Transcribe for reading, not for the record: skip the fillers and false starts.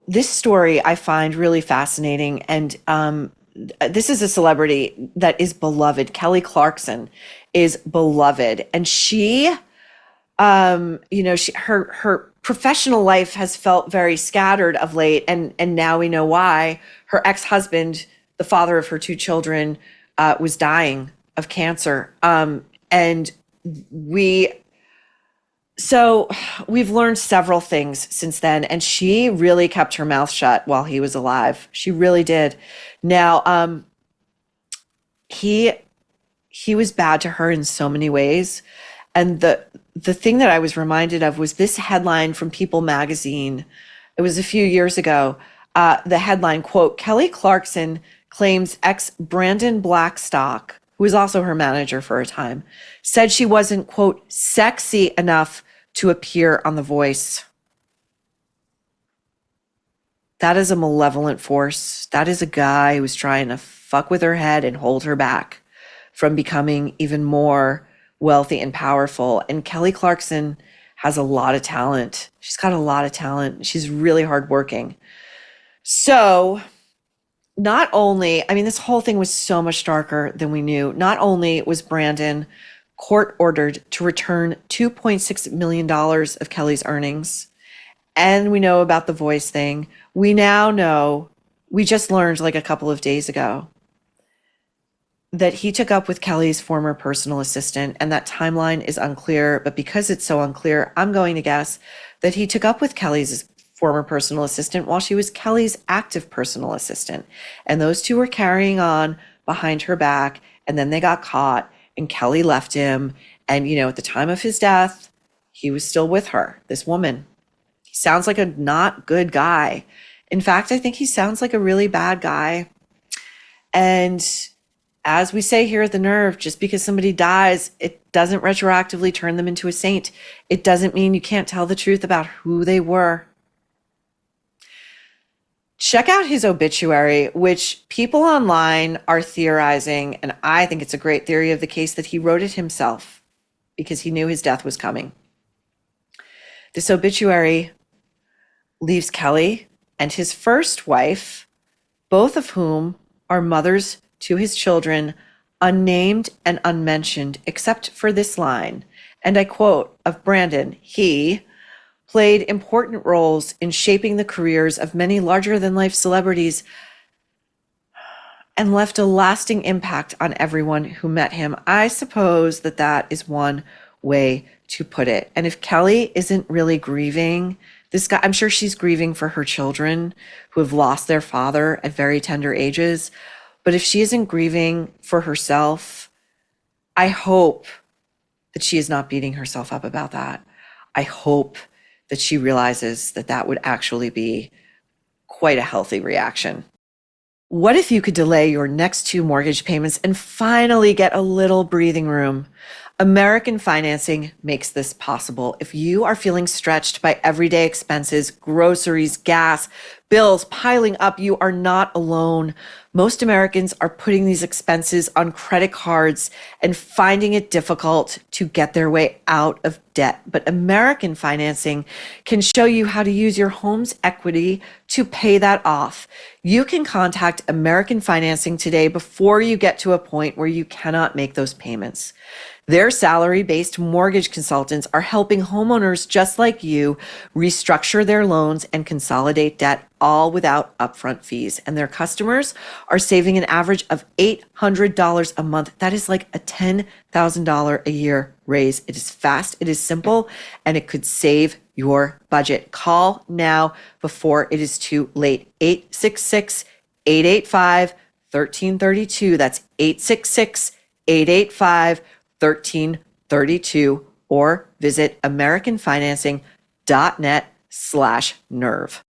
this story I find really fascinating. And this is a celebrity that is beloved. Kelly Clarkson is beloved. And her professional life has felt very scattered of late. And now we know why. Her ex-husband, the father of her two children, was dying of cancer. And we So we've learned several things since then, and she really kept her mouth shut while he was alive. She really did. Now, he he was bad to her in so many ways, and the thing that I was reminded of was this headline from People magazine. It was a few years ago. The headline, quote, Kelly Clarkson claims ex Brandon Blackstock, who was also her manager for a time, said she wasn't, quote, sexy enough to appear on The Voice. That is a malevolent force. That is a guy who's trying to fuck with her head and hold her back from becoming even more wealthy and powerful. And Kelly Clarkson has a lot of talent. She's got a lot of talent. She's really hardworking. So not only, I mean, this whole thing was so much darker than we knew. Not only was Brandon court ordered to return $2.6 million of Kelly's earnings, and we know about the Voice thing. We now know, we just learned like a couple of days ago, that he took up with Kelly's former personal assistant, and that timeline is unclear. But because it's so unclear, I'm going to guess that he took up with Kelly's former personal assistant while she was Kelly's active personal assistant. And those two were carrying on behind her back, and then they got caught, and Kelly left him. And, you know, at the time of his death, he was still with her, this woman. He sounds like a not good guy. In fact, I think he sounds like a really bad guy. And as we say here at The Nerve, just because somebody dies, it doesn't retroactively turn them into a saint. It doesn't mean you can't tell the truth about who they were. Check out his obituary, which people online are theorizing, and I think it's a great theory of the case, that he wrote it himself because he knew his death was coming. This obituary leaves Kelly and his first wife, both of whom are mothers to his children, unnamed and unmentioned, except for this line, and I quote, of Brandon, he played important roles in shaping the careers of many larger-than-life celebrities and left a lasting impact on everyone who met him. I suppose that that is one way to put it. And if Kelly isn't really grieving, this guy, I'm sure she's grieving for her children who have lost their father at very tender ages. But if she isn't grieving for herself, I hope that she is not beating herself up about that. I hope that she realizes that that would actually be quite a healthy reaction. What if you could delay your next two mortgage payments and finally get a little breathing room? American Financing makes this possible. If you are feeling stretched by everyday expenses, groceries, gas, bills piling up, you are not alone. Most Americans are putting these expenses on credit cards and finding it difficult to get their way out of debt. But American Financing can show you how to use your home's equity to pay that off. You can contact American Financing today before you get to a point where you cannot make those payments. Their salary-based mortgage consultants are helping homeowners just like you restructure their loans and consolidate debt, all without upfront fees. And their customers are saving an average of $800 a month. That is like a $10,000 a year raise. It is fast, it is simple, and it could save your budget. Call now before it is too late. 866-885-1332. That's 866-885-1332, or visit americanfinancing.net/nerve.